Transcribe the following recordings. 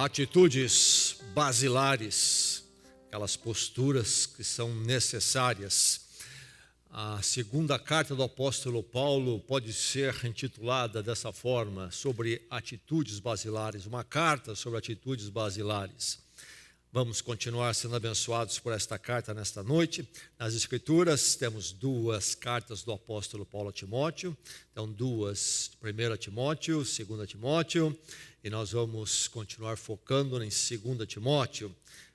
Atitudes basilares, aquelas posturas que são necessárias. A segunda carta do apóstolo Paulo pode ser intitulada dessa forma, sobre atitudes basilares, uma carta sobre atitudes basilares. Vamos continuar sendo abençoados por esta carta nesta noite. Nas Escrituras temos duas cartas do apóstolo Paulo a Timóteo, então duas, 1 Timóteo, 2 Timóteo, e nós vamos continuar focando em 2 Timóteo,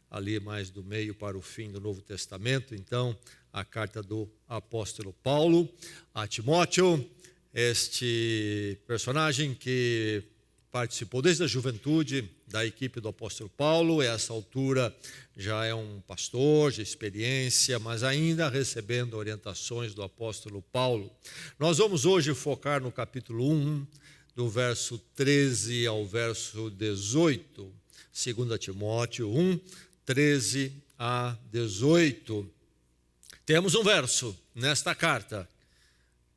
ali mais do meio para o fim do Novo Testamento. Então, a carta do apóstolo Paulo a Timóteo, este personagem que participou desde a juventude da equipe do apóstolo Paulo, a essa altura já é um pastor de experiência, mas ainda recebendo orientações do apóstolo Paulo. Nós vamos hoje focar no capítulo 1, do verso 13 ao verso 18, 2 Timóteo 1, 13 a 18. Temos um verso nesta carta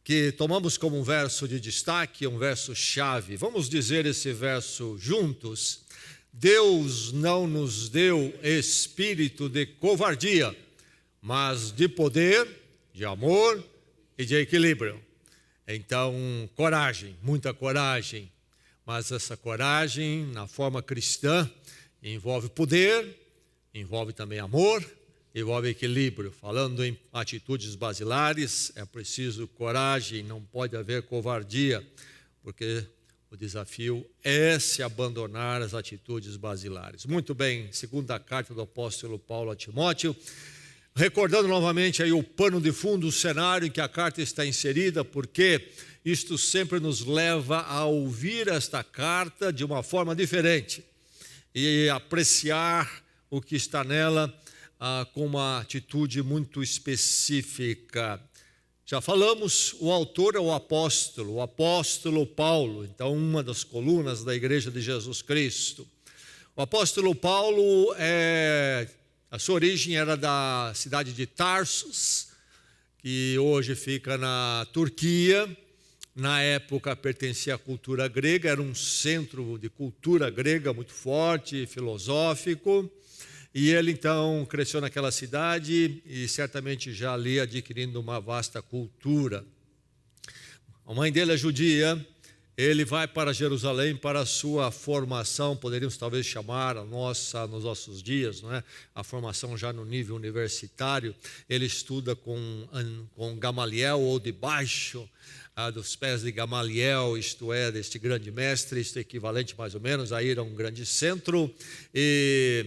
que tomamos como um verso de destaque, um verso-chave. Vamos dizer esse verso juntos. Deus não nos deu espírito de covardia, mas de poder, de amor e de equilíbrio. Então, coragem, muita coragem. Mas essa coragem, na forma cristã, envolve poder, envolve também amor, envolve equilíbrio. Falando em atitudes basilares, é preciso coragem, não pode haver covardia, porque o desafio é se abandonar as atitudes basilares. Muito bem, segunda carta do apóstolo Paulo a Timóteo, recordando novamente aí o pano de fundo, o cenário em que a carta está inserida, porque isto sempre nos leva a ouvir esta carta de uma forma diferente e apreciar o que está nela com uma atitude muito específica. Já falamos, o autor é o apóstolo Paulo, então uma das colunas da Igreja de Jesus Cristo. O apóstolo Paulo, a sua origem era da cidade de Tarsus, que hoje fica na Turquia. Na época pertencia à cultura grega, era um centro de cultura grega muito forte, filosófico. E ele então cresceu naquela cidade e certamente já ali adquirindo uma vasta cultura. A mãe dele é judia, ele vai para Jerusalém para a sua formação, poderíamos talvez chamar nos nossos dias, não é? A formação já no nível universitário. Ele estuda com Gamaliel, ou debaixo dos pés de Gamaliel, isto é, deste grande mestre, isto é equivalente mais ou menos a ir a um grande centro e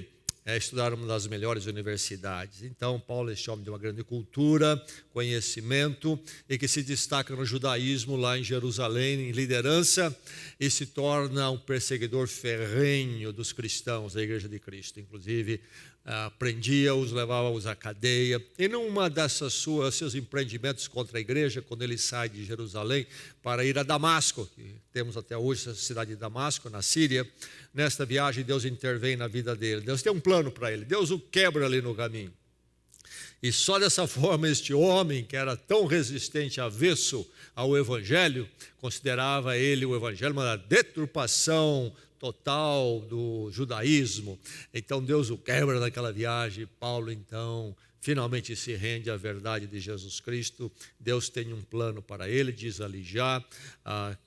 estudar uma das melhores universidades. Então, Paulo é este homem de uma grande cultura, conhecimento, e que se destaca no judaísmo lá em Jerusalém, em liderança, e se torna um perseguidor ferrenho dos cristãos da Igreja de Cristo. Inclusive, prendia-os, levava-os à cadeia. E numa seus empreendimentos contra a igreja, quando ele sai de Jerusalém para ir a Damasco, que temos até hoje essa cidade de Damasco, na Síria, nesta viagem Deus intervém na vida dele. Deus tem um plano para ele, Deus o quebra ali no caminho. E só dessa forma este homem, que era tão resistente, avesso ao Evangelho, considerava ele o Evangelho uma deturpação total do judaísmo. Então Deus o quebra naquela viagem. Paulo então finalmente se rende à verdade de Jesus Cristo. Deus tem um plano para ele, diz ali já,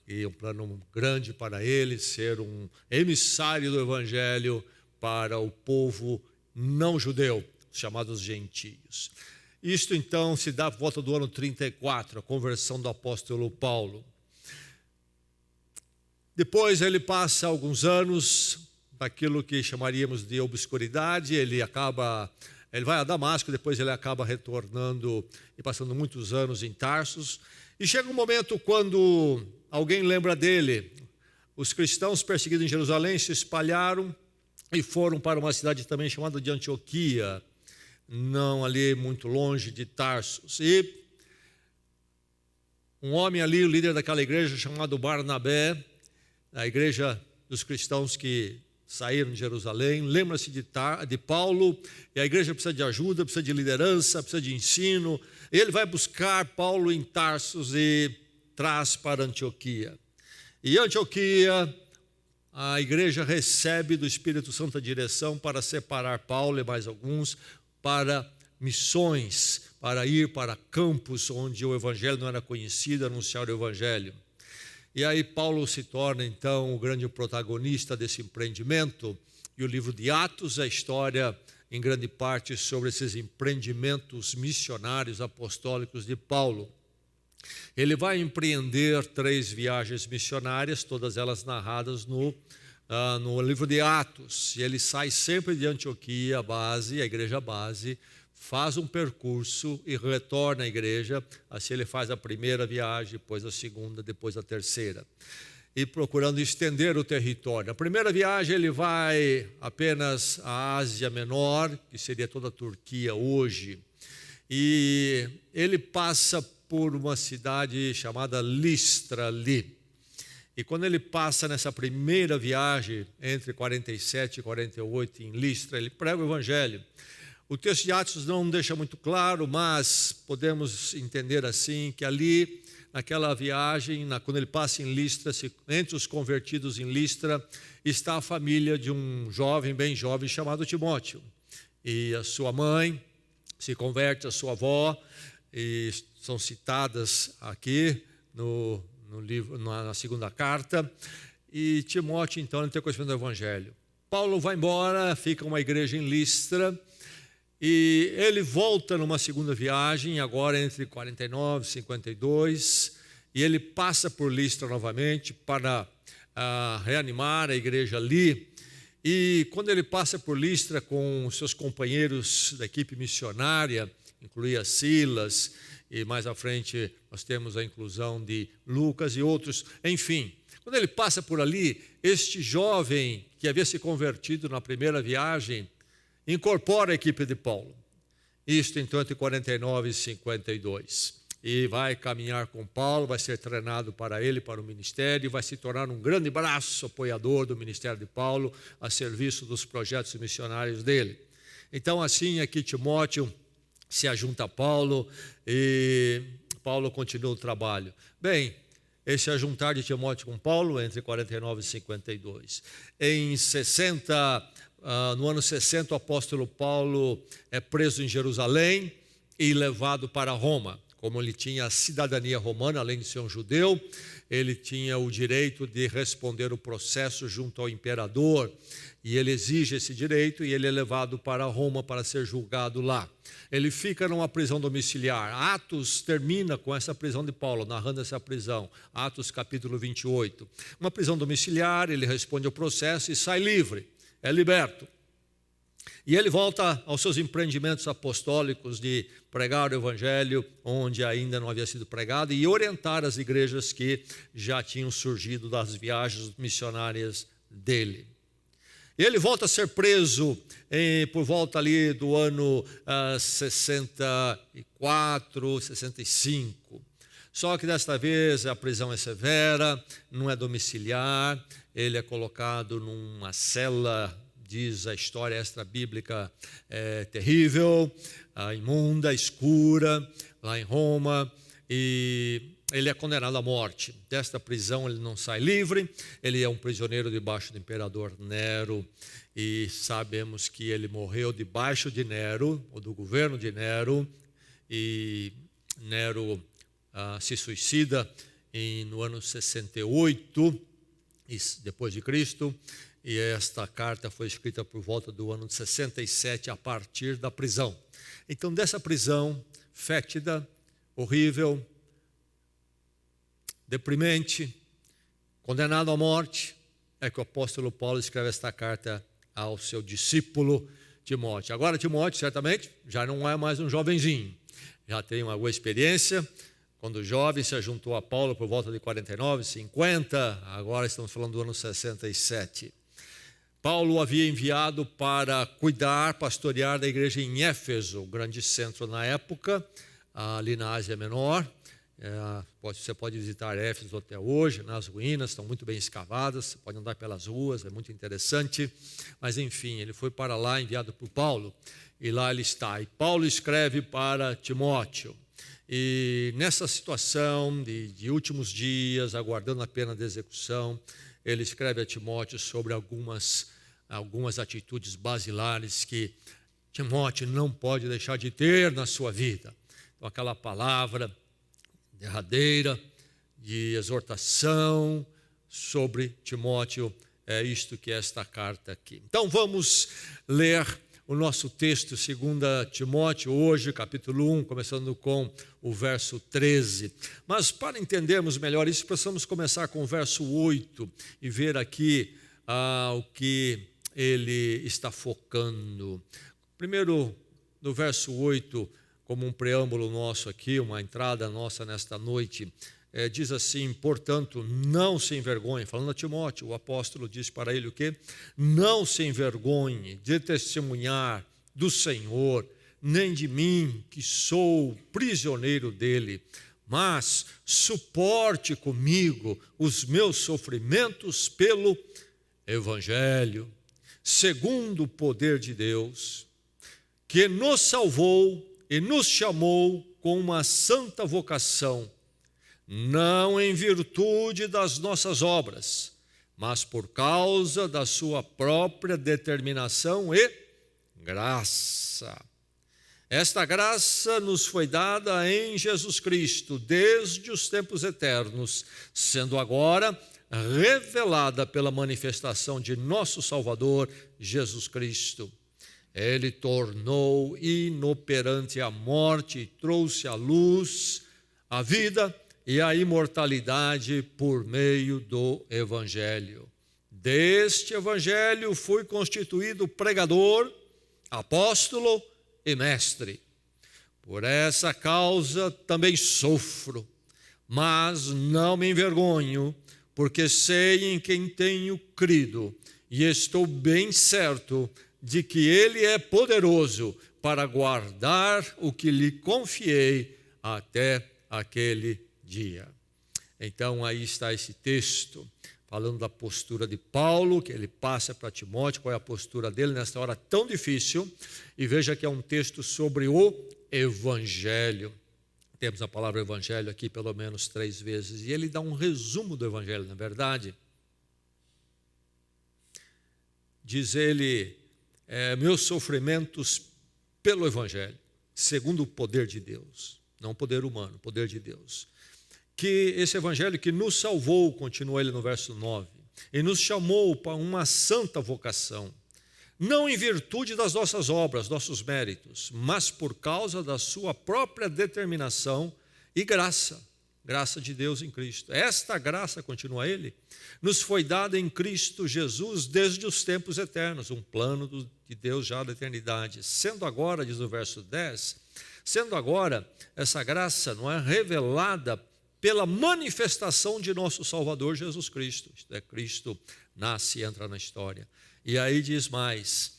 e um plano grande para ele, ser um emissário do Evangelho para o povo não judeu, chamados gentios. Isto então se dá por volta do ano 34, a conversão do apóstolo Paulo. Depois ele passa alguns anos daquilo que chamaríamos de obscuridade. Ele vai a Damasco, depois ele acaba retornando e passando muitos anos em Tarsus. E chega um momento quando alguém lembra dele. Os cristãos perseguidos em Jerusalém se espalharam e foram para uma cidade também chamada de Antioquia, não ali muito longe de Tarsus. E um homem ali, o líder daquela igreja, chamado Barnabé, a igreja dos cristãos que saíram de Jerusalém, lembra-se de Paulo, e a igreja precisa de ajuda, precisa de liderança, precisa de ensino. Ele vai buscar Paulo em Tarsus e traz para Antioquia. E Antioquia a igreja recebe do Espírito Santo a direção para separar Paulo e mais alguns para missões, para ir para campos onde o evangelho não era conhecido, anunciar o evangelho. E aí Paulo se torna então o grande protagonista desse empreendimento, e o livro de Atos é a história em grande parte sobre esses empreendimentos missionários apostólicos de Paulo. Ele vai empreender 3 viagens missionárias, todas elas narradas no livro de Atos. E ele sai sempre de Antioquia, a igreja base, faz um percurso e retorna à igreja. Assim ele faz a primeira viagem, depois a segunda, depois a terceira. E procurando estender o território. Na primeira viagem ele vai apenas à Ásia Menor, que seria toda a Turquia hoje. E ele passa por uma cidade chamada Listra ali. E quando ele passa nessa primeira viagem, entre 47 e 48, em Listra, ele prega o evangelho. O texto de Atos não deixa muito claro, mas podemos entender assim, que ali, naquela viagem, quando ele passa em Listra, entre os convertidos em Listra, está a família de um jovem, bem jovem, chamado Timóteo. E a sua mãe se converte, a sua avó, e são citadas aqui no livro, na segunda carta. E Timóteo, então, ele tem conhecimento do evangelho. Paulo vai embora, fica uma igreja em Listra, e ele volta numa segunda viagem, agora entre 49 e 52, e ele passa por Listra novamente para reanimar a igreja ali. E quando ele passa por Listra com seus companheiros da equipe missionária, incluía Silas, e mais à frente nós temos a inclusão de Lucas e outros, enfim. Quando ele passa por ali, este jovem que havia se convertido na primeira viagem, incorpora a equipe de Paulo. Isto então entre 49 e 52. E vai caminhar com Paulo, vai ser treinado para ele, para o ministério, e vai se tornar um grande braço apoiador do ministério de Paulo, a serviço dos projetos missionários dele. Então assim aqui Timóteo se ajunta a Paulo, e Paulo continua o trabalho. Bem, esse ajuntar de Timóteo com Paulo entre 49 e 52. No ano 60, o apóstolo Paulo é preso em Jerusalém e levado para Roma. Como ele tinha a cidadania romana, além de ser um judeu, ele tinha o direito de responder o processo junto ao imperador, e ele exige esse direito, e ele é levado para Roma para ser julgado lá. Ele fica numa prisão domiciliar. Atos termina com essa prisão de Paulo, narrando essa prisão. Atos capítulo 28. Uma prisão domiciliar, ele responde ao processo e sai livre, é liberto. E ele volta aos seus empreendimentos apostólicos de pregar o evangelho onde ainda não havia sido pregado e orientar as igrejas que já tinham surgido das viagens missionárias dele. E ele volta a ser preso por volta ali do ano 64, 65. Só que desta vez a prisão é severa, não é domiciliar, ele é colocado numa cela, diz a história extra-bíblica, terrível, imunda, escura, lá em Roma, e ele é condenado à morte. Desta prisão ele não sai livre, ele é um prisioneiro debaixo do imperador Nero, e sabemos que ele morreu debaixo de Nero, ou do governo de Nero, e Nero se suicida no ano 68, depois de Cristo, e esta carta foi escrita por volta do ano de 67, a partir da prisão. Então, dessa prisão fétida, horrível, deprimente, condenado à morte, é que o apóstolo Paulo escreve esta carta ao seu discípulo Timóteo. Agora Timóteo, certamente, já não é mais um jovenzinho, já tem uma boa experiência. Quando jovem se juntou a Paulo por volta de 49, 50, agora estamos falando do ano 67. Paulo o havia enviado para cuidar, pastorear da igreja em Éfeso, o grande centro na época, ali na Ásia Menor. Você pode visitar Éfeso até hoje, nas ruínas, estão muito bem escavadas, você pode andar pelas ruas, é muito interessante. Mas enfim, ele foi para lá, enviado por Paulo, e lá ele está. E Paulo escreve para Timóteo. E nessa situação de últimos dias, aguardando a pena de execução, ele escreve a Timóteo sobre algumas atitudes basilares que Timóteo não pode deixar de ter na sua vida. Então, aquela palavra derradeira de exortação sobre Timóteo, é isto que é esta carta aqui. Então, vamos ler o nosso texto, 2 Timóteo, hoje, capítulo 1, começando com o verso 13. Mas, para entendermos melhor isso, precisamos começar com o verso 8 e ver aqui o que ele está focando. Primeiro, no verso 8, como um preâmbulo nosso aqui, uma entrada nossa nesta noite, diz assim: portanto, não se envergonhe, falando a Timóteo, o apóstolo diz para ele o quê? Não se envergonhe de testemunhar do Senhor, nem de mim, que sou prisioneiro dele, mas suporte comigo os meus sofrimentos pelo Evangelho, segundo o poder de Deus, que nos salvou e nos chamou com uma santa vocação, não em virtude das nossas obras, mas por causa da sua própria determinação e graça. Esta graça nos foi dada em Jesus Cristo desde os tempos eternos, sendo agora revelada pela manifestação de nosso Salvador, Jesus Cristo. Ele tornou inoperante a morte e trouxe à luz a vida e a imortalidade por meio do Evangelho. Deste Evangelho fui constituído pregador, apóstolo e mestre. Por essa causa também sofro, mas não me envergonho, porque sei em quem tenho crido e estou bem certo de que Ele é poderoso para guardar o que lhe confiei até aquele dia. Então aí está esse texto, falando da postura de Paulo, que ele passa para Timóteo, qual é a postura dele nessa hora tão difícil, e veja que é um texto sobre o Evangelho. Temos a palavra Evangelho aqui pelo menos 3 vezes, e ele dá um resumo do Evangelho, na verdade. Diz ele, meus sofrimentos pelo Evangelho, segundo o poder de Deus, não poder humano, poder de Deus. Que esse Evangelho que nos salvou, continua ele no verso 9, e nos chamou para uma santa vocação, não em virtude das nossas obras, nossos méritos, mas por causa da sua própria determinação e graça de Deus em Cristo. Esta graça, continua ele, nos foi dada em Cristo Jesus desde os tempos eternos, um plano de Deus já da eternidade, sendo agora, diz o verso 10, sendo agora essa graça não é revelada pela manifestação de nosso Salvador Jesus Cristo. Isto é, Cristo nasce e entra na história. E aí diz mais,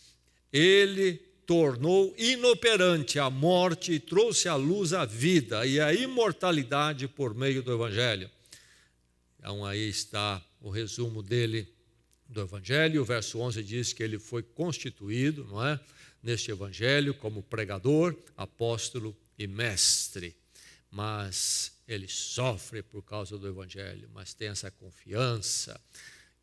ele tornou inoperante a morte e trouxe à luz a vida e a imortalidade por meio do Evangelho. Então aí está o resumo dele do Evangelho. O verso 11 diz que ele foi constituído, não é, neste Evangelho como pregador, apóstolo e mestre. Mas ele sofre por causa do Evangelho, mas tem essa confiança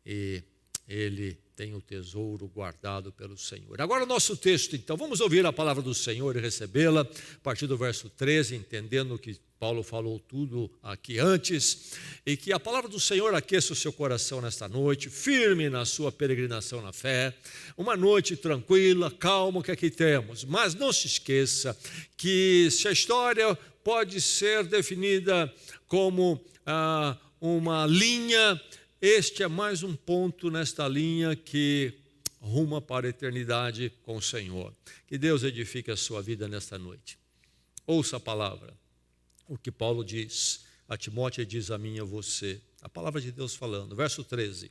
e ele tem o tesouro guardado pelo Senhor. Agora o nosso texto, então, vamos ouvir a palavra do Senhor e recebê-la, a partir do verso 13, entendendo que Paulo falou tudo aqui antes, e que a palavra do Senhor aqueça o seu coração nesta noite, firme na sua peregrinação na fé, uma noite tranquila, calma que aqui temos, mas não se esqueça que se a história pode ser definida como uma linha, este é mais um ponto nesta linha que ruma para a eternidade com o Senhor. Que Deus edifique a sua vida nesta noite. Ouça a palavra, o que Paulo diz a Timóteo e diz a mim e a você. A palavra de Deus falando, verso 13.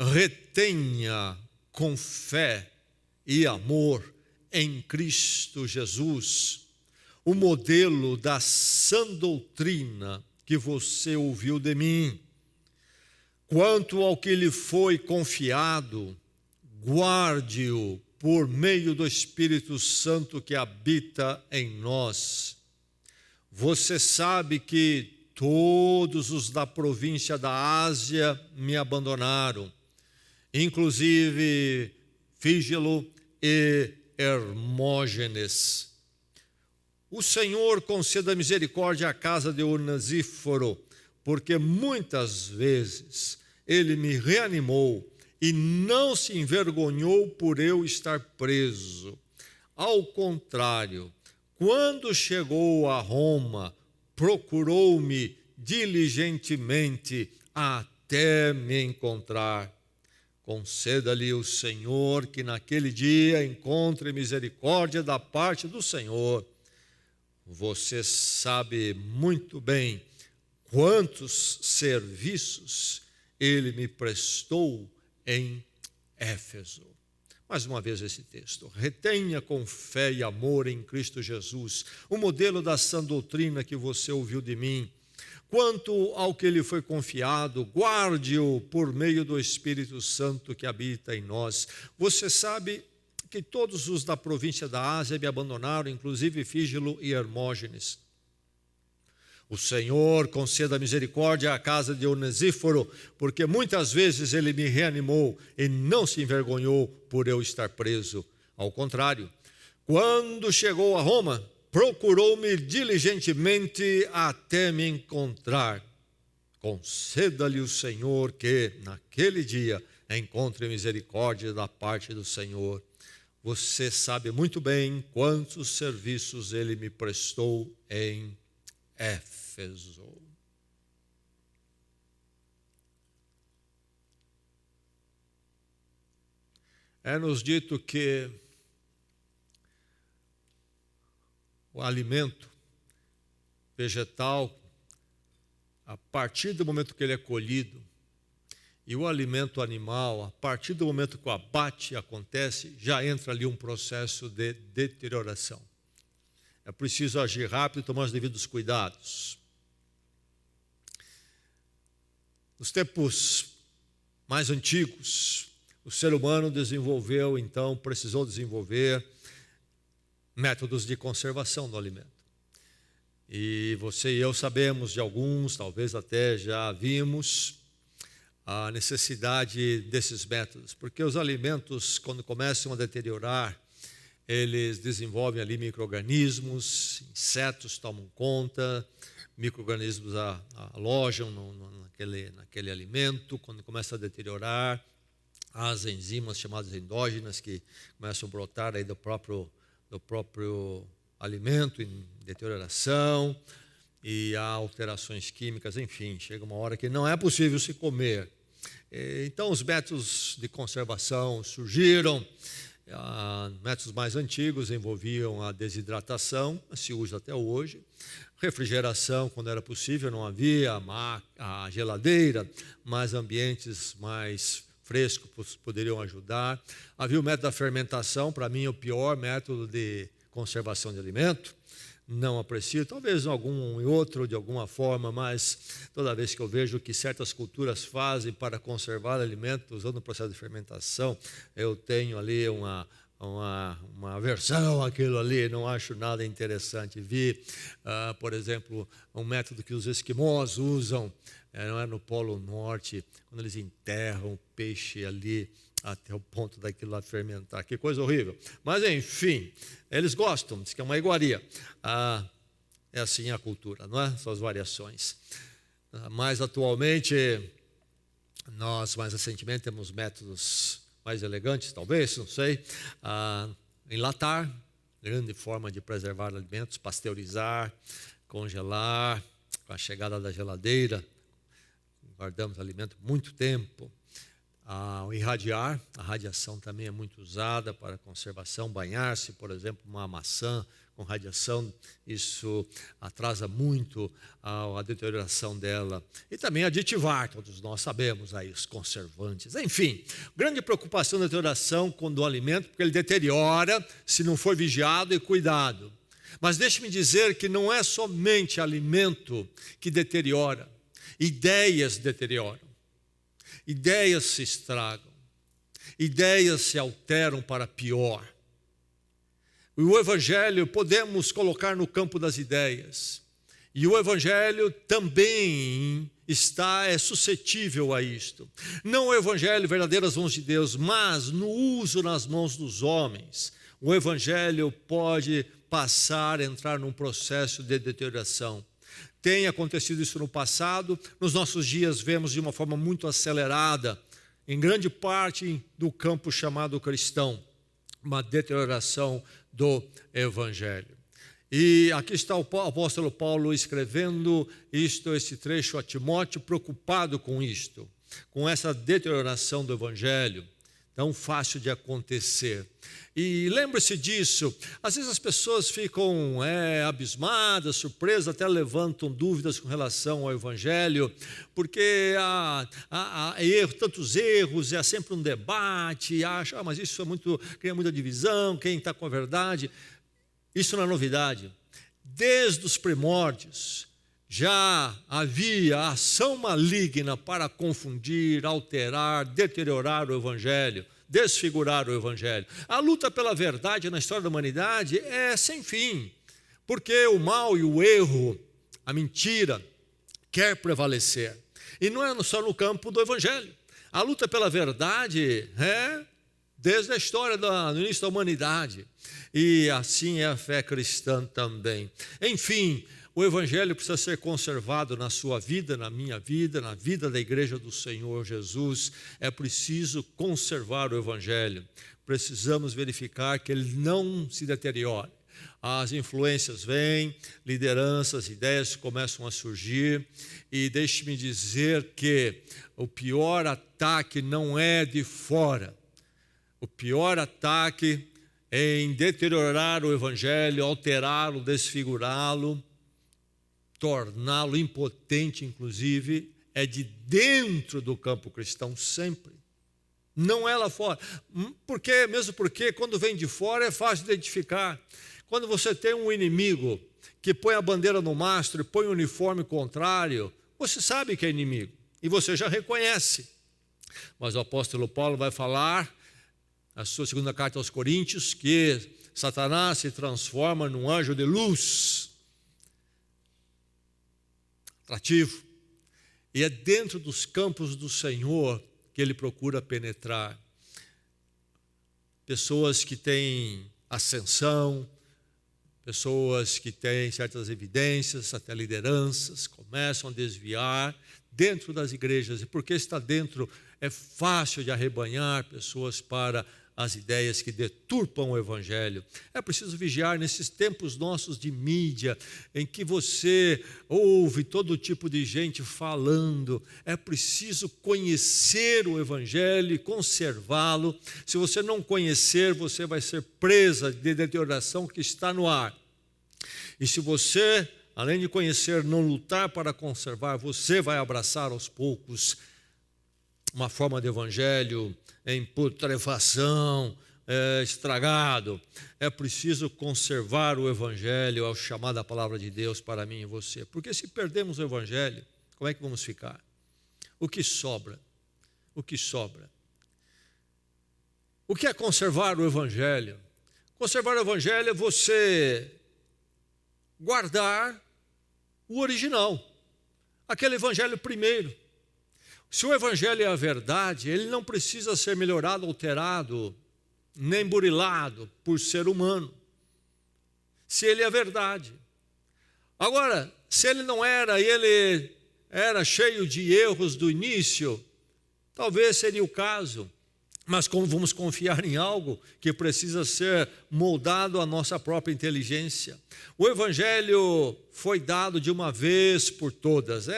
Retenha com fé e amor em Cristo Jesus o modelo da sã doutrina que você ouviu de mim. Quanto ao que lhe foi confiado, guarde-o por meio do Espírito Santo que habita em nós. Você sabe que todos os da província da Ásia me abandonaram, inclusive Fígelo e Hermógenes. O Senhor conceda misericórdia à casa de Onesíforo, porque muitas vezes ele me reanimou e não se envergonhou por eu estar preso. Ao contrário, quando chegou a Roma, procurou-me diligentemente até me encontrar. Conceda-lhe o Senhor que naquele dia encontre misericórdia da parte do Senhor. Você sabe muito bem quantos serviços ele me prestou em Éfeso. Mais uma vez esse texto. Retenha com fé e amor em Cristo Jesus o modelo da sã doutrina que você ouviu de mim. Quanto ao que lhe foi confiado, guarde-o por meio do Espírito Santo que habita em nós. Você sabe que todos os da província da Ásia me abandonaram, inclusive Fígelo e Hermógenes. O Senhor conceda misericórdia à casa de Onesíforo, porque muitas vezes ele me reanimou e não se envergonhou por eu estar preso. Ao contrário, quando chegou a Roma, procurou-me diligentemente até me encontrar. Conceda-lhe o Senhor que, naquele dia, encontre misericórdia da parte do Senhor. Você sabe muito bem quantos serviços ele me prestou em Éfeso. É-nos dito que o alimento vegetal, a partir do momento que ele é colhido, e o alimento animal, a partir do momento que o abate acontece, já entra ali um processo de deterioração. É preciso agir rápido e tomar os devidos cuidados. Nos tempos mais antigos, o ser humano precisou desenvolver métodos de conservação do alimento. E você e eu sabemos de alguns, talvez até já vimos, a necessidade desses métodos, porque os alimentos, quando começam a deteriorar, eles desenvolvem ali micro-organismos, insetos tomam conta, micro-organismos alojam naquele alimento. Quando começa a deteriorar, as enzimas chamadas endógenas que começam a brotar aí do próprio alimento em deterioração, e há alterações químicas, enfim, chega uma hora que não é possível se comer. Então os métodos de conservação surgiram. Métodos mais antigos envolviam a desidratação, se usa até hoje, refrigeração, quando era possível, não havia a geladeira, mas ambientes mais frescos poderiam ajudar. Havia o método da fermentação, para mim o pior método de conservação de alimento. Não aprecio, talvez algum e outro de alguma forma, mas toda vez que eu vejo que certas culturas fazem para conservar alimentos usando o processo de fermentação, eu tenho ali uma aversão àquilo ali, não acho nada interessante. Vi, por exemplo, um método que os esquimós usam, não é no Polo Norte, quando eles enterram o peixe ali até o ponto daquilo lá fermentar. Que coisa horrível. Mas, enfim, eles gostam, diz que é uma iguaria. É assim a cultura, não é? Suas variações. Mas, atualmente, nós, mais recentemente, temos métodos mais elegantes, talvez, não sei. Enlatar, grande forma de preservar alimentos, pasteurizar, congelar, com a chegada da geladeira, guardamos alimento muito tempo. Irradiar, a radiação também é muito usada para conservação. Banhar-se, por exemplo, uma maçã com radiação, isso atrasa muito a deterioração dela. E também aditivar, todos nós sabemos aí, os conservantes. Enfim, grande preocupação da deterioração do alimento, porque ele deteriora se não for vigiado e cuidado. Mas deixe-me dizer que não é somente alimento que deteriora, ideias deterioram. Ideias se estragam, ideias se alteram para pior. O Evangelho podemos colocar no campo das ideias. E o Evangelho também é suscetível a isto. Não o Evangelho verdadeiro nas mãos de Deus, mas no uso nas mãos dos homens. O Evangelho pode entrar num processo de deterioração. Tem acontecido isso no passado, nos nossos dias vemos de uma forma muito acelerada, em grande parte do campo chamado cristão, uma deterioração do Evangelho. E aqui está o apóstolo Paulo escrevendo esse trecho a Timóteo, preocupado com isto, com essa deterioração do Evangelho, tão fácil de acontecer. E lembre-se disso, às vezes as pessoas ficam abismadas, surpresas, até levantam dúvidas com relação ao Evangelho, porque há tantos erros, há sempre um debate, acha, mas isso cria muita divisão, quem está com a verdade. Isso não é novidade. Desde os primórdios já havia ação maligna para confundir, alterar, deteriorar o Evangelho, desfigurar o Evangelho. A luta pela verdade na história da humanidade é sem fim, porque o mal e o erro, a mentira, quer prevalecer. E não é só no campo do Evangelho. A luta pela verdade é desde a história do início da humanidade. E assim é a fé cristã também. Enfim, o Evangelho precisa ser conservado na sua vida, na minha vida, na vida da igreja do Senhor Jesus. É preciso conservar o Evangelho. Precisamos verificar que ele não se deteriore. As influências vêm, lideranças, ideias começam a surgir. E deixe-me dizer que o pior ataque não é de fora. O pior ataque em deteriorar o Evangelho, alterá-lo, desfigurá-lo, torná-lo impotente, inclusive, é de dentro do campo cristão sempre. Não é lá fora. Mesmo porque quando vem de fora é fácil de identificar. Quando você tem um inimigo que põe a bandeira no mastro e põe o uniforme contrário, você sabe que é inimigo e você já reconhece. Mas o apóstolo Paulo vai falar a sua segunda carta aos Coríntios, que Satanás se transforma num anjo de luz, atrativo, e é dentro dos campos do Senhor que ele procura penetrar. Pessoas que têm ascensão, pessoas que têm certas evidências, até lideranças, começam a desviar dentro das igrejas, e porque está dentro, é fácil de arrebanhar pessoas para as ideias que deturpam o Evangelho. É preciso vigiar nesses tempos nossos de mídia, em que você ouve todo tipo de gente falando. É preciso conhecer o Evangelho e conservá-lo. Se você não conhecer, você vai ser presa de deterioração que está no ar. E se você, além de conhecer, não lutar para conservar, você vai abraçar aos poucos uma forma de Evangelho em putrefação, estragado. É preciso conservar o Evangelho ao chamar da palavra de Deus para mim e você. Porque se perdemos o Evangelho, como é que vamos ficar? O que sobra? O que sobra? O que é conservar o Evangelho? Conservar o Evangelho é você guardar o original, aquele Evangelho primeiro. Se o Evangelho é a verdade, ele não precisa ser melhorado, alterado, nem burilado por ser humano. Se ele é a verdade. Agora, se ele não era, e ele era cheio de erros do início, talvez seria o caso. Mas como vamos confiar em algo que precisa ser moldado à nossa própria inteligência? O Evangelho foi dado de uma vez por todas.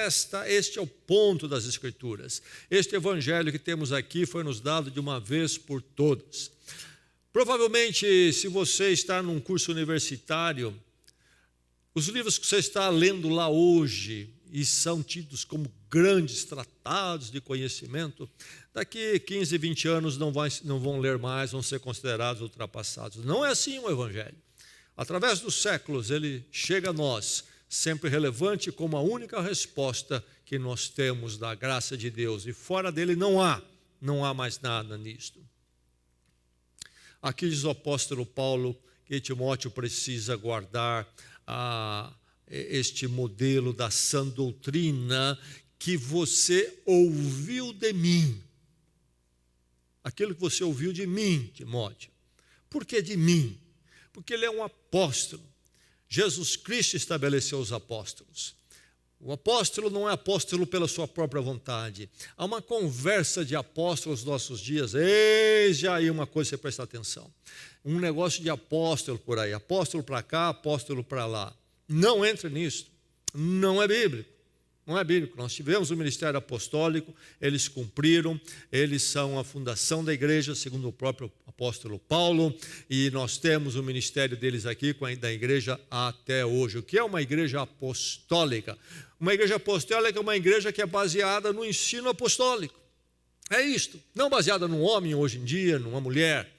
Este é o ponto das Escrituras. Este Evangelho que temos aqui foi nos dado de uma vez por todas. Provavelmente, se você está num curso universitário, os livros que você está lendo lá hoje e são tidos como grandes tratados de conhecimento, daqui 15, 20 anos não vão ler mais, vão ser considerados ultrapassados. Não é assim o Evangelho. Através dos séculos, ele chega a nós, sempre relevante como a única resposta que nós temos da graça de Deus. E fora dele não há mais nada nisto. Aqui diz o apóstolo Paulo que Timóteo precisa guardar este modelo da sã doutrina que você ouviu de mim. Aquilo que você ouviu de mim, Timóteo. Por que de mim? Porque ele é um apóstolo. Jesus Cristo estabeleceu os apóstolos. O apóstolo não é apóstolo pela sua própria vontade. Há uma conversa de apóstolos nos nossos dias. Eis já aí uma coisa, você presta atenção. Um negócio de apóstolo por aí. Apóstolo para cá, apóstolo para lá. Não entre nisso. Não é bíblico. Não é bíblico. Nós tivemos o ministério apostólico, eles cumpriram, eles são a fundação da igreja, segundo o próprio apóstolo Paulo, e nós temos o ministério deles aqui, da igreja até hoje. O que é uma igreja apostólica? Uma igreja apostólica é uma igreja que é baseada no ensino apostólico. É isto. Não baseada num homem hoje em dia, numa mulher.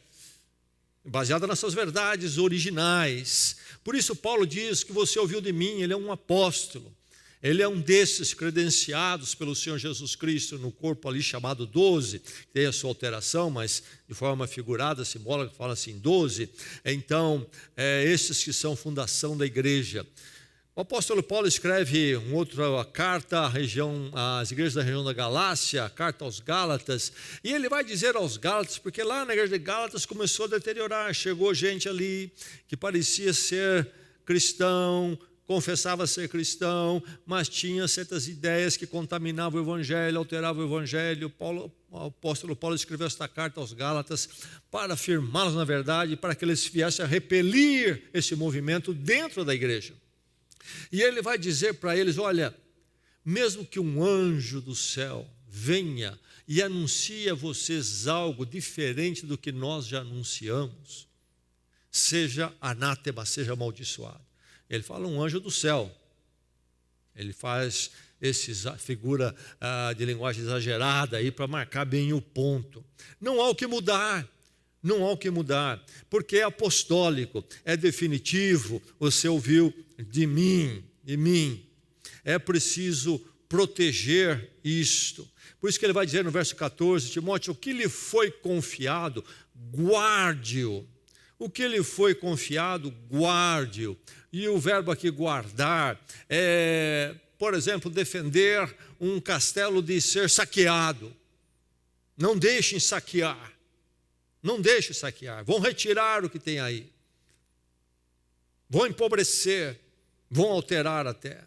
Baseada nessas verdades originais. Por isso Paulo diz que você ouviu de mim, ele é um apóstolo. Ele é um desses credenciados pelo Senhor Jesus Cristo no corpo ali chamado 12, que tem a sua alteração, mas de forma figurada, simbólica, fala assim 12. Então, esses que são fundação da igreja. O apóstolo Paulo escreve uma outra carta às igrejas da região da Galácia, a carta aos Gálatas, e ele vai dizer aos Gálatas, porque lá na igreja de Gálatas começou a deteriorar, chegou gente ali que parecia ser cristão, confessava ser cristão, mas tinha certas ideias que contaminavam o evangelho, alteravam o evangelho. O apóstolo Paulo escreveu esta carta aos Gálatas para afirmá-los na verdade, para que eles viessem a repelir esse movimento dentro da igreja. E ele vai dizer para eles, olha, mesmo que um anjo do céu venha e anuncie a vocês algo diferente do que nós já anunciamos, seja anátema, seja amaldiçoado. Ele fala um anjo do céu. Ele faz essa figura de linguagem exagerada aí para marcar bem o ponto. Não há o que mudar. Não há o que mudar, porque é apostólico, é definitivo, você ouviu de mim. É preciso proteger isto. Por isso que ele vai dizer no verso 14, Timóteo, o que lhe foi confiado, guarde-o. O que lhe foi confiado, guarde-o. E o verbo aqui guardar é, por exemplo, defender um castelo de ser saqueado. Não deixem saquear. Não deixe saquear, vão retirar o que tem aí, vão empobrecer, vão alterar até.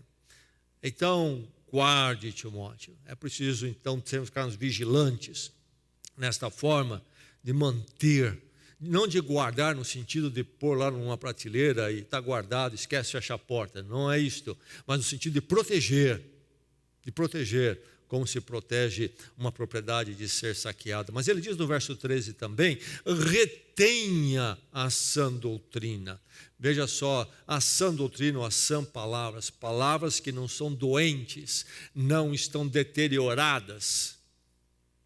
Então, guarde, Timóteo. É preciso, então, ficarmos vigilantes nesta forma de manter, não de guardar no sentido de pôr lá numa prateleira e está guardado, esquece de fechar a porta, não é isto, mas no sentido de proteger, como se protege uma propriedade de ser saqueada. Mas ele diz no verso 13 também, retenha a sã doutrina. Veja só, a sã doutrina, ou as sã palavras, palavras que não são doentes, não estão deterioradas.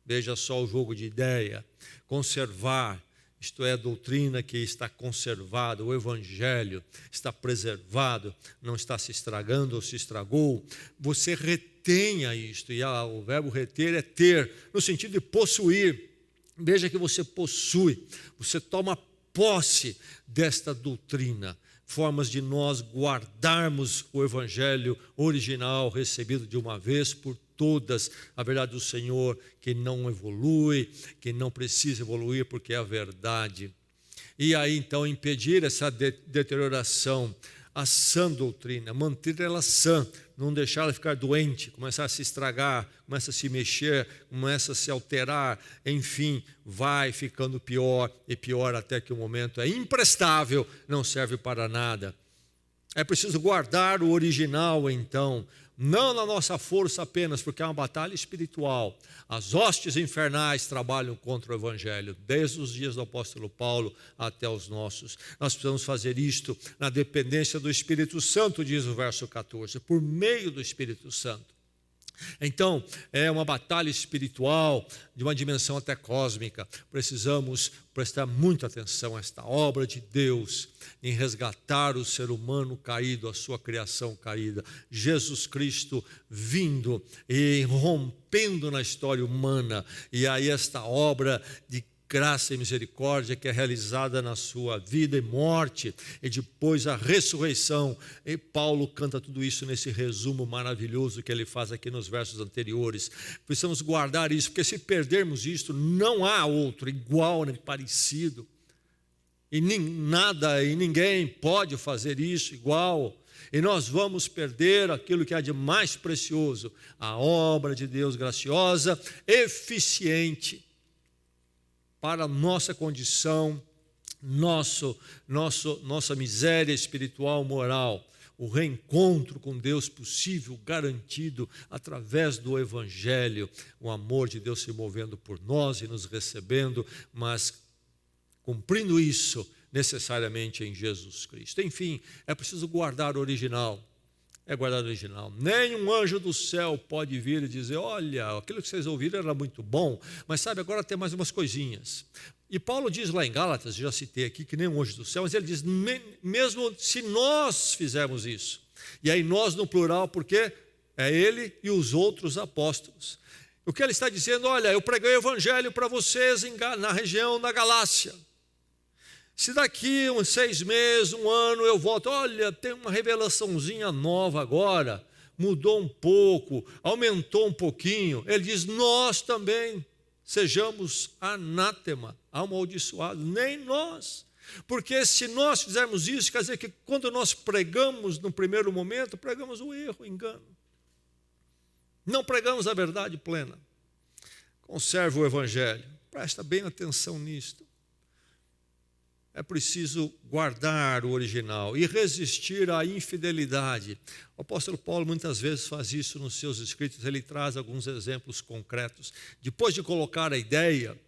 Veja só o jogo de ideia, conservar, isto é, a doutrina que está conservada, o evangelho está preservado, não está se estragando ou se estragou. Você retenha isto, e o verbo reter é ter, no sentido de possuir. Veja que você possui, você toma posse desta doutrina, formas de nós guardarmos o evangelho original recebido de uma vez por todas, a verdade do Senhor que não evolui, que não precisa evoluir porque é a verdade. E aí então impedir essa deterioração, a sã doutrina, manter ela sã, não deixar ela ficar doente, começar a se estragar, começa a se mexer, começa a se alterar, enfim, vai ficando pior e pior até que o momento é imprestável, não serve para nada. É preciso guardar o original então, não na nossa força apenas, porque é uma batalha espiritual. As hostes infernais trabalham contra o evangelho, desde os dias do apóstolo Paulo até os nossos. Nós precisamos fazer isto na dependência do Espírito Santo, diz o verso 14, por meio do Espírito Santo. Então, é uma batalha espiritual de uma dimensão até cósmica. Precisamos prestar muita atenção a esta obra de Deus em resgatar o ser humano caído, a sua criação caída. Jesus Cristo vindo e rompendo na história humana. E aí esta obra de graça e misericórdia que é realizada na sua vida e morte, e depois a ressurreição. E Paulo canta tudo isso nesse resumo maravilhoso que ele faz aqui nos versos anteriores. Precisamos guardar isso, porque se perdermos isto, não há outro igual nem parecido. E nada e ninguém pode fazer isso igual. E nós vamos perder aquilo que há de mais precioso, a obra de Deus graciosa, eficiente, para a nossa condição, nossa miséria espiritual, moral, o reencontro com Deus possível, garantido através do Evangelho, o amor de Deus se movendo por nós e nos recebendo, mas cumprindo isso necessariamente em Jesus Cristo. Enfim, é preciso guardar o original. Guardar o original. Nenhum anjo do céu pode vir e dizer: olha, aquilo que vocês ouviram era muito bom, mas sabe, agora tem mais umas coisinhas. E Paulo diz lá em Gálatas, já citei aqui, que nem um anjo do céu, mas ele diz, mesmo se nós fizermos isso, e aí nós no plural, porque é ele e os outros apóstolos. O que ele está dizendo: olha, eu preguei o evangelho para vocês na região da Galácia. Se daqui uns 6 meses, 1 ano, eu volto, olha, tem uma revelaçãozinha nova agora, mudou um pouco, aumentou um pouquinho. Ele diz: nós também sejamos anátema, amaldiçoados, nem nós. Porque se nós fizermos isso, quer dizer que quando nós pregamos no primeiro momento, pregamos o erro, o engano. Não pregamos a verdade plena. Conserve o evangelho, presta bem atenção nisto. É preciso guardar o original e resistir à infidelidade. O apóstolo Paulo muitas vezes faz isso nos seus escritos, ele traz alguns exemplos concretos. Depois de colocar a ideia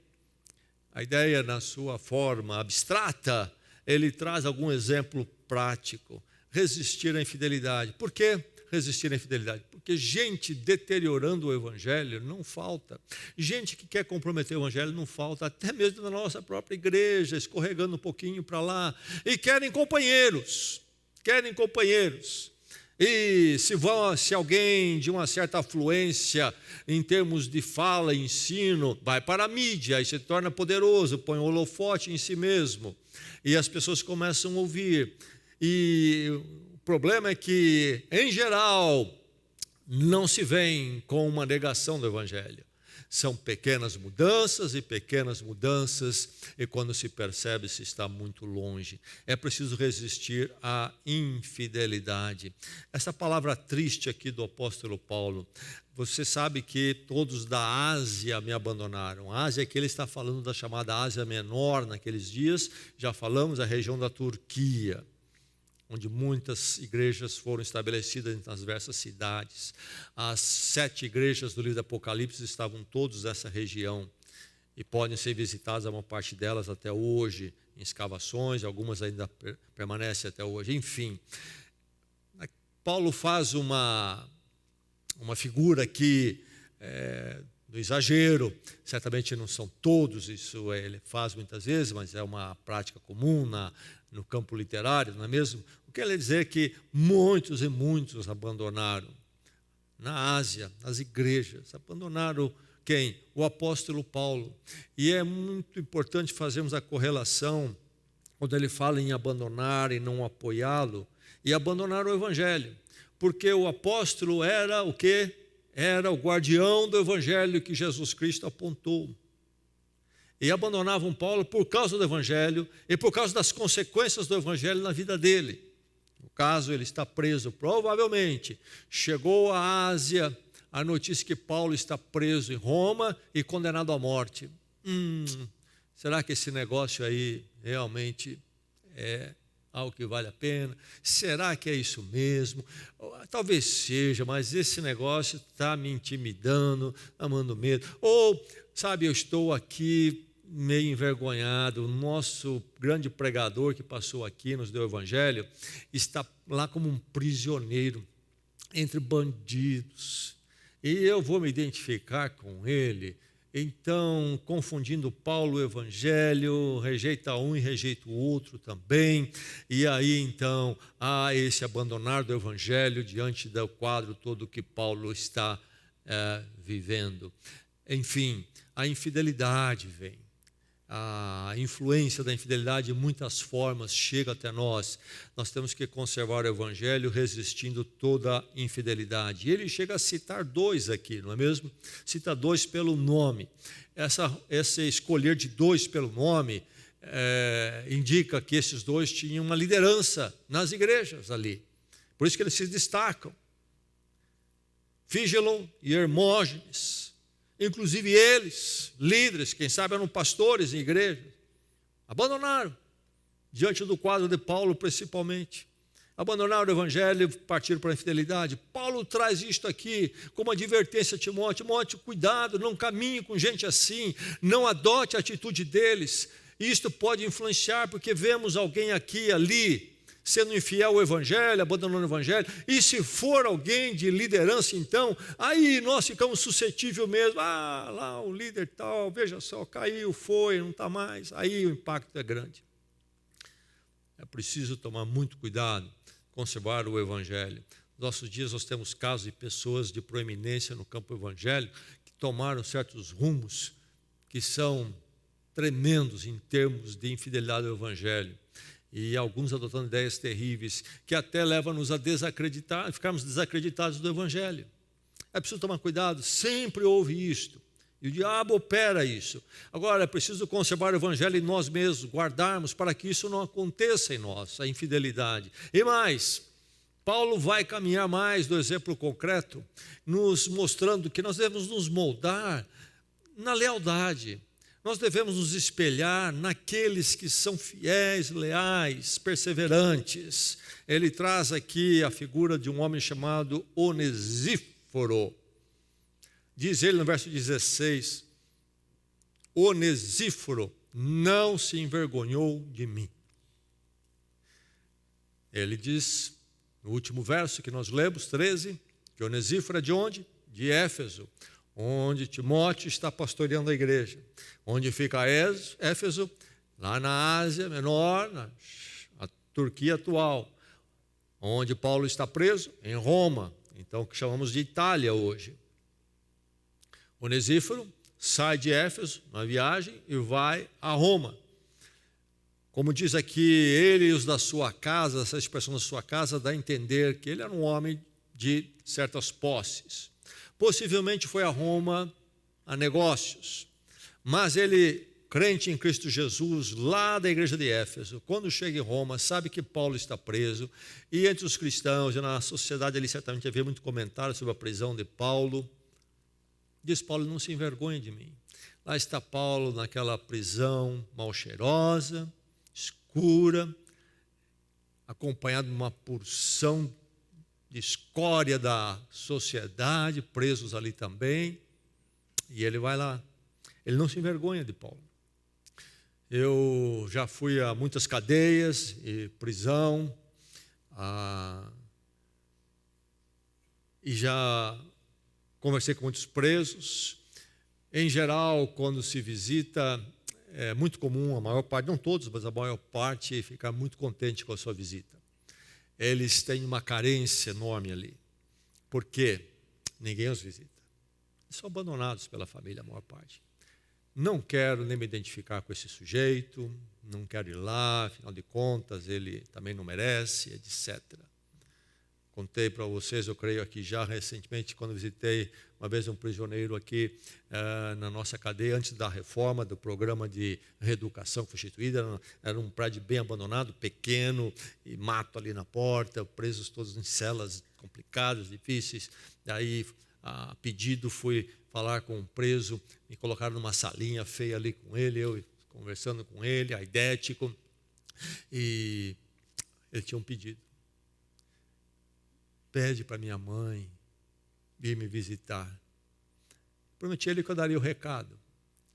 na sua forma abstrata, ele traz algum exemplo prático. Resistir à infidelidade. Por que resistir à infidelidade? Porque gente deteriorando o evangelho não falta. Gente que quer comprometer o evangelho não falta, até mesmo na nossa própria igreja, escorregando um pouquinho para lá. E querem companheiros. E se alguém de uma certa afluência em termos de fala e ensino, vai para a mídia, aí se torna poderoso, põe um holofote em si mesmo. E as pessoas começam a ouvir. E o problema é que, em geral, não se vem com uma negação do evangelho. São pequenas mudanças, e quando se percebe, se está muito longe. É preciso resistir à infidelidade. Essa palavra triste aqui do apóstolo Paulo, você sabe que todos da Ásia me abandonaram. A Ásia, que ele está falando da chamada Ásia Menor naqueles dias, já falamos, a região da Turquia, onde muitas igrejas foram estabelecidas nas diversas cidades. As 7 igrejas do livro do Apocalipse estavam todas nessa região e podem ser visitadas, uma parte delas até hoje, em escavações, algumas ainda permanecem até hoje. Enfim, Paulo faz uma figura aqui do exagero. Certamente não são todos, isso ele faz muitas vezes, mas é uma prática comum no campo literário, não é mesmo? O que quer dizer que muitos e muitos abandonaram. Na Ásia, as igrejas, abandonaram quem? O apóstolo Paulo. E é muito importante fazermos a correlação, quando ele fala em abandonar e não apoiá-lo, e abandonar o evangelho. Porque o apóstolo era o quê? Era o guardião do evangelho que Jesus Cristo apontou. E abandonavam Paulo por causa do evangelho e por causa das consequências do evangelho na vida dele. No caso, ele está preso, provavelmente. Chegou à Ásia a notícia que Paulo está preso em Roma e condenado à morte. Será que esse negócio aí realmente é algo que vale a pena? Será que é isso mesmo? Talvez seja, mas esse negócio está me intimidando, está dando medo. Ou, sabe, eu estou aqui meio envergonhado. O nosso grande pregador que passou aqui, nos deu o evangelho, está lá como um prisioneiro entre bandidos. E eu vou me identificar com ele. Então, confundindo Paulo e o evangelho, rejeita um e rejeita o outro também. E aí, então, há esse abandonar do evangelho diante do quadro todo que Paulo está vivendo. Enfim, a infidelidade vem. a influência da infidelidade de muitas formas chega até nós. Nós temos que conservar o Evangelho resistindo toda infidelidade. E ele chega a citar 2 aqui, não é mesmo? Cita 2 pelo nome. Esse escolher de 2 pelo nome indica que esses 2 tinham uma liderança nas igrejas ali. Por isso que eles se destacam. Fígelon e Hermógenes, inclusive eles, líderes, quem sabe eram pastores em igrejas, abandonaram, diante do quadro de Paulo principalmente, abandonaram o Evangelho e partiram para a infidelidade. Paulo traz isto aqui como advertência a Timóteo: Timóteo, cuidado, não caminhe com gente assim, não adote a atitude deles. Isto pode influenciar, porque vemos alguém aqui e ali sendo infiel ao Evangelho, abandonando o Evangelho, e se for alguém de liderança, então, aí nós ficamos suscetíveis mesmo. Lá o líder tal, veja só, caiu, foi, não está mais, aí o impacto é grande. É preciso tomar muito cuidado, conservar o Evangelho. Nos nossos dias nós temos casos de pessoas de proeminência no campo evangélico que tomaram certos rumos que são tremendos em termos de infidelidade ao Evangelho. E alguns adotando ideias terríveis, que até levam-nos a desacreditar, ficarmos desacreditados do Evangelho. É preciso tomar cuidado, sempre houve isto. E o diabo opera isso. Agora, é preciso conservar o Evangelho em nós mesmos, guardarmos para que isso não aconteça em nós, a infidelidade. E mais, Paulo vai caminhar mais do exemplo concreto, nos mostrando que nós devemos nos moldar na lealdade. Nós devemos nos espelhar naqueles que são fiéis, leais, perseverantes. Ele traz aqui a figura de um homem chamado Onesíforo. Diz ele no verso 16: Onesíforo não se envergonhou de mim. Ele diz, no último verso que nós lemos, 13, que Onesíforo é de onde? De Éfeso, onde Timóteo está pastoreando a igreja. Onde fica Éfeso? Lá na Ásia Menor, na Turquia atual. Onde Paulo está preso? Em Roma, então que chamamos de Itália hoje. Onesíforo sai de Éfeso na viagem e vai a Roma. Como diz aqui, ele e os da sua casa, essa expressão da sua casa dá a entender que ele era um homem de certas posses. Possivelmente foi a Roma a negócios, mas ele, crente em Cristo Jesus, lá da igreja de Éfeso, quando chega em Roma, sabe que Paulo está preso, e entre os cristãos e na sociedade ele certamente havia muito comentário sobre a prisão de Paulo. Diz Paulo: não se envergonhe de mim. Lá está Paulo naquela prisão mal cheirosa, escura, acompanhado de uma porção de escória da sociedade, presos ali também, e ele vai lá. Ele não se envergonha de Paulo. Eu já fui a muitas cadeias e prisão, e já conversei com muitos presos. Em geral, quando se visita, é muito comum, a maior parte, não todos, mas a maior parte, ficar muito contente com a sua visita. Eles têm uma carência enorme ali. Por quê? Ninguém os visita. Eles são abandonados pela família, a maior parte. Não quero nem me identificar com esse sujeito, não quero ir lá, afinal de contas, ele também não merece, etc. Contei para vocês, eu creio aqui já recentemente, quando visitei uma vez um prisioneiro aqui na nossa cadeia, antes da reforma do programa de reeducação que foi instituída. Era um prédio bem abandonado, pequeno, e mato ali na porta, presos todos em celas complicadas, difíceis. Daí, a pedido, fui falar com um preso, me colocaram numa salinha feia ali com ele, eu conversando com ele, aidético, e ele tinha um pedido: pede para minha mãe vir me visitar. Prometi a ele que eu daria o recado.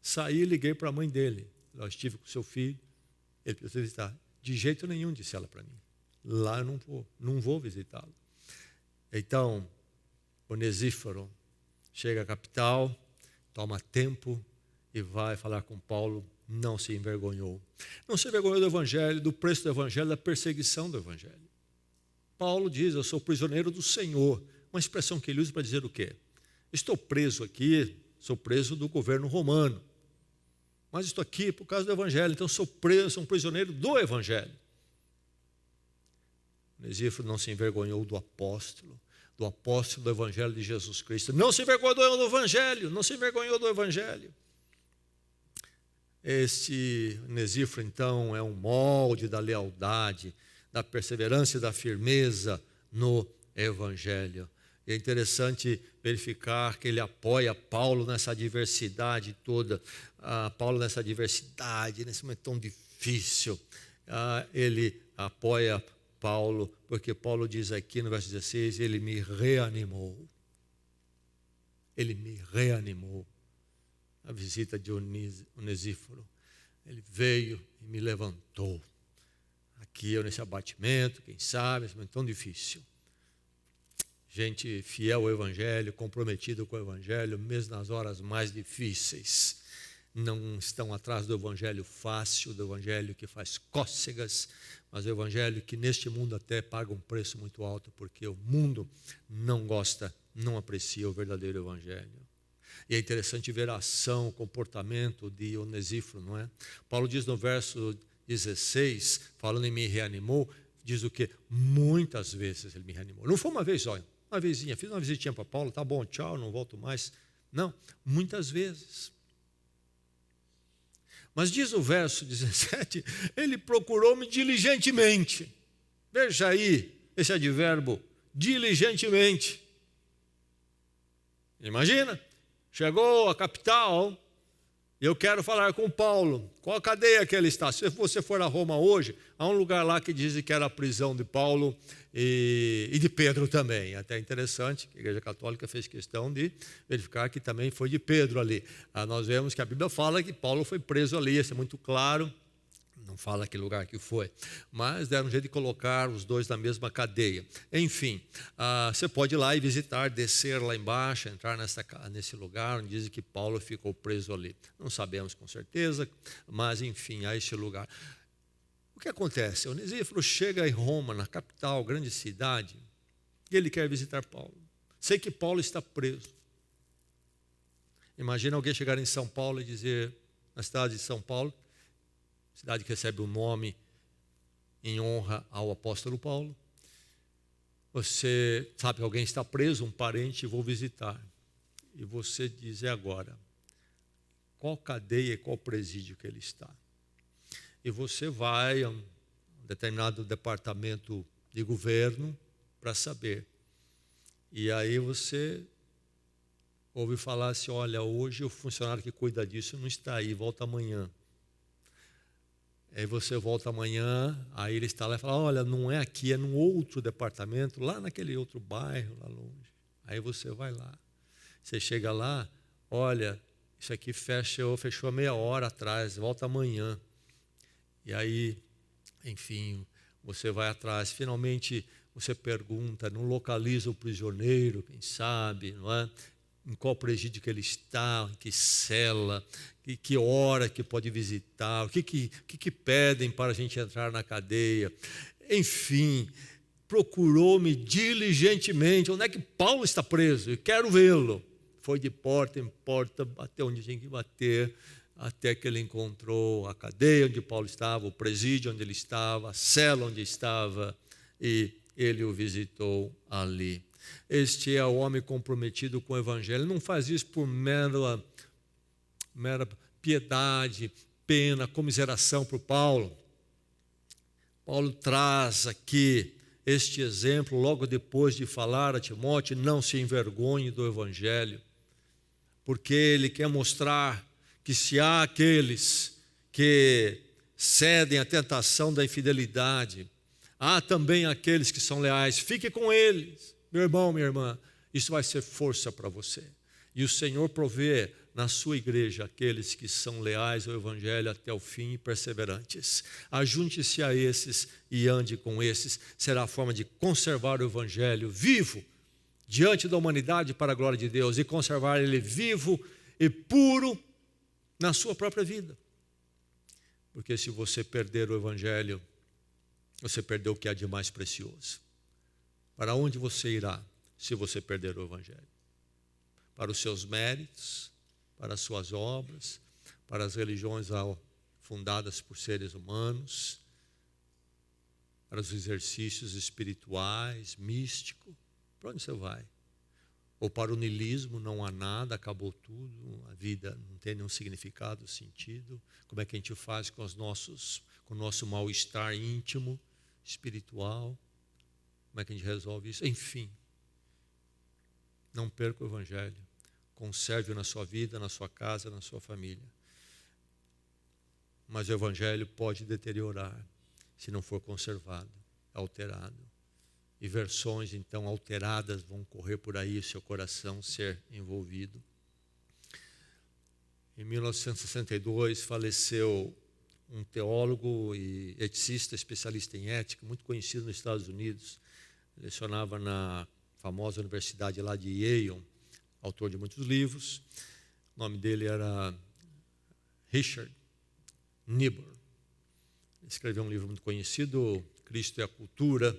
Saí e liguei para a mãe dele. Eu estive com seu filho, ele precisa visitar. De jeito nenhum, disse ela para mim. Lá eu não vou visitá-lo. Então, Onesíforo chega à capital, toma tempo e vai falar com Paulo. Não se envergonhou. Não se envergonhou do Evangelho, do preço do Evangelho, da perseguição do Evangelho. Paulo diz: eu sou prisioneiro do Senhor. Uma expressão que ele usa para dizer o quê? Estou preso aqui, sou preso do governo romano. mas estou aqui por causa do Evangelho, então sou preso, sou um prisioneiro do Evangelho. Onesíforo não se envergonhou do apóstolo do Evangelho de Jesus Cristo. Não se envergonhou do Evangelho, não se envergonhou do Evangelho. Este Onesíforo, então, é um molde da lealdade, da perseverança e da firmeza no Evangelho. É interessante verificar que ele apoia Paulo nessa adversidade toda. Paulo nessa adversidade, nesse momento tão difícil. Ele apoia Paulo, porque Paulo diz aqui no verso 16, ele me reanimou. Ele me reanimou. A visita de Onesíforo. Ele veio e me levantou. Aqui eu nesse abatimento, quem sabe, esse momento tão difícil. Gente fiel ao Evangelho, comprometida com o Evangelho, mesmo nas horas mais difíceis. Não estão atrás do Evangelho fácil, do Evangelho que faz cócegas, mas o Evangelho que neste mundo até paga um preço muito alto, porque o mundo não gosta, não aprecia o verdadeiro Evangelho. E é interessante ver a ação, o comportamento de Onesíforo, não é? Paulo diz no verso 16, falando em me reanimou, diz o quê? Muitas vezes ele me reanimou. Não foi uma vez só, uma vezinha, fiz uma visitinha para Paulo, tá bom, tchau, não volto mais. Não, muitas vezes. Mas diz o verso 17, ele procurou-me diligentemente. Veja aí esse advérbio, diligentemente. Imagina, chegou à capital, e eu quero falar com Paulo. Qual a cadeia que ele está? Se você for a Roma hoje, há um lugar lá que dizem que era a prisão de Paulo e de Pedro também. Até interessante, que a Igreja Católica fez questão de verificar que também foi de Pedro ali. Nós vemos que a Bíblia fala que Paulo foi preso ali, isso é muito claro. Não fala que lugar que foi, mas deram um jeito de colocar os dois na mesma cadeia. Enfim, você pode ir lá e visitar, descer lá embaixo, entrar nesse lugar onde dizem que Paulo ficou preso ali. Não sabemos com certeza, mas enfim, há esse lugar. O que acontece? Onesíforo chega em Roma, na capital, grande cidade, e ele quer visitar Paulo. Sei que Paulo está preso. Imagina alguém chegar em São Paulo e dizer, na cidade de São Paulo, cidade que recebe o nome em honra ao apóstolo Paulo. Você sabe que alguém está preso, um parente, vou visitar. E você diz, agora, qual cadeia e qual presídio que ele está? E você vai a um determinado departamento de governo para saber. E aí você ouve falar assim, olha, hoje o funcionário que cuida disso não está aí, volta amanhã. Aí você volta amanhã, aí ele está lá e fala, olha, não é aqui, é num outro departamento, lá naquele outro bairro, lá longe. Aí você vai lá. Você chega lá, olha, isso aqui fechou meia hora atrás, volta amanhã. E aí, enfim, você vai atrás. Finalmente, você pergunta, não localiza o prisioneiro, quem sabe, não é? Em qual presídio que ele está, em que cela, que hora que pode visitar, o que pedem para a gente entrar na cadeia. Enfim, procurou-me diligentemente. Onde é que Paulo está preso? Eu quero vê-lo. Foi de porta em porta, bateu onde tinha que bater, até que ele encontrou a cadeia onde Paulo estava, o presídio onde ele estava, a cela onde estava, e ele o visitou ali. Este é o homem comprometido com o Evangelho. Ele não faz isso por mera piedade, pena, comiseração por Paulo. Paulo traz aqui este exemplo logo depois de falar a Timóteo, não se envergonhe do Evangelho, porque ele quer mostrar que se há aqueles que cedem à tentação da infidelidade, há também aqueles que são leais, fique com eles. Meu irmão, minha irmã, isso vai ser força para você. E o Senhor provê na sua igreja aqueles que são leais ao Evangelho até o fim e perseverantes. Ajunte-se a esses e ande com esses. Será a forma de conservar o Evangelho vivo diante da humanidade para a glória de Deus e conservar ele vivo e puro na sua própria vida. Porque se você perder o Evangelho, você perdeu o que há de mais precioso. Para onde você irá se você perder o Evangelho? Para os seus méritos, para as suas obras, para as religiões fundadas por seres humanos, para os exercícios espirituais, místicos. Para onde você vai? Ou para o niilismo, não há nada, acabou tudo, a vida não tem nenhum significado, sentido. Como é que a gente faz com o nosso mal-estar íntimo, espiritual? Como é que a gente resolve isso? Enfim, não perca o Evangelho. Conserve-o na sua vida, na sua casa, na sua família. Mas o Evangelho pode deteriorar se não for conservado, alterado. E versões, então, alteradas vão correr por aí, seu coração ser envolvido. Em 1962, faleceu um teólogo e eticista, especialista em ética, muito conhecido nos Estados Unidos. Lecionava na famosa universidade lá de Yale, autor de muitos livros. O nome dele era Richard Niebuhr. Ele escreveu um livro muito conhecido, Cristo e a Cultura,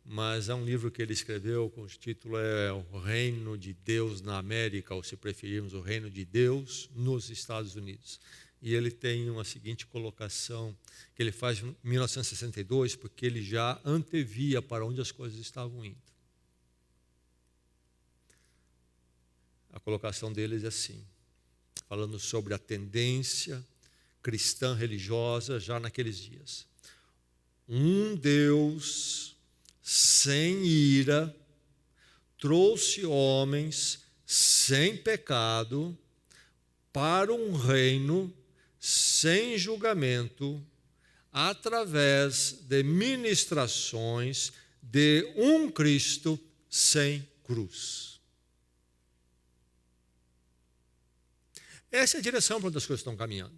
mas é um livro que ele escreveu cujo título é O Reino de Deus na América, ou se preferirmos, O Reino de Deus nos Estados Unidos. E ele tem uma seguinte colocação, que ele faz em 1962, porque ele já antevia para onde as coisas estavam indo. A colocação dele é assim, falando sobre a tendência cristã religiosa já naqueles dias. Um Deus sem ira, trouxe homens sem pecado para um reino sem julgamento, através de ministrações de um Cristo sem cruz. Essa é a direção para onde as coisas estão caminhando.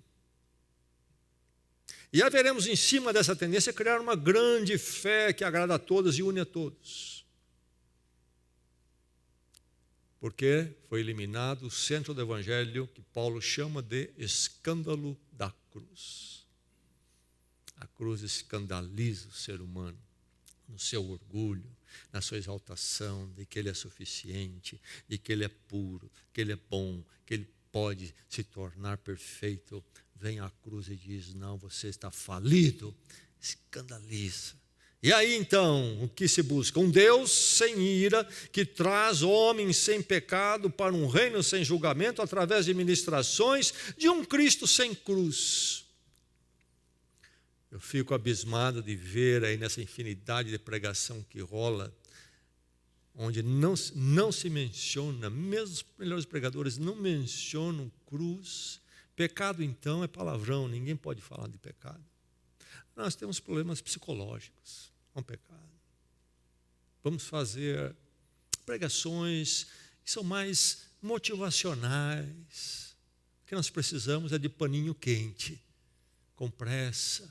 E haveremos em cima dessa tendência criar uma grande fé que agrada a todos e une a todos. Porque foi eliminado o centro do Evangelho que Paulo chama de escândalo da cruz. A cruz escandaliza o ser humano no seu orgulho, na sua exaltação de que ele é suficiente, de que ele é puro, que ele é bom, que ele pode se tornar perfeito. Vem à cruz e diz, não, você está falido, escandaliza. E aí então, o que se busca? Um Deus sem ira, que traz homens sem pecado para um reino sem julgamento, através de ministrações de um Cristo sem cruz. Eu fico abismado de ver aí nessa infinidade de pregação que rola, onde não se menciona, mesmo os melhores pregadores não mencionam cruz. Pecado, então, é palavrão, ninguém pode falar de pecado. Nós temos problemas psicológicos com pecado. Vamos fazer pregações que são mais motivacionais. O que nós precisamos é de paninho quente, com pressa.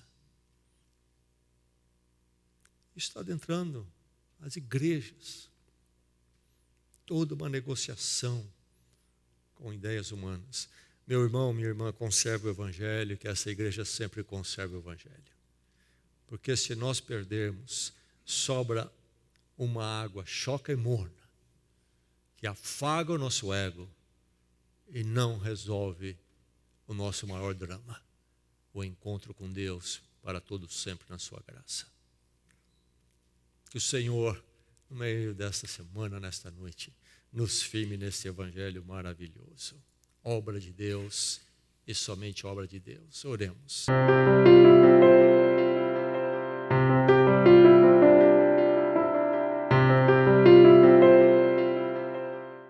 Isso está adentrando as igrejas. Toda uma negociação com ideias humanas. Meu irmão, minha irmã, conserve o Evangelho, que essa igreja sempre conserve o Evangelho. Porque se nós perdermos, sobra uma água choca e morna, que afaga o nosso ego e não resolve o nosso maior drama, o encontro com Deus para todos sempre na sua graça. Que o Senhor, no meio desta semana, nesta noite, nos firme nesse Evangelho maravilhoso. Obra de Deus e somente obra de Deus. Oremos.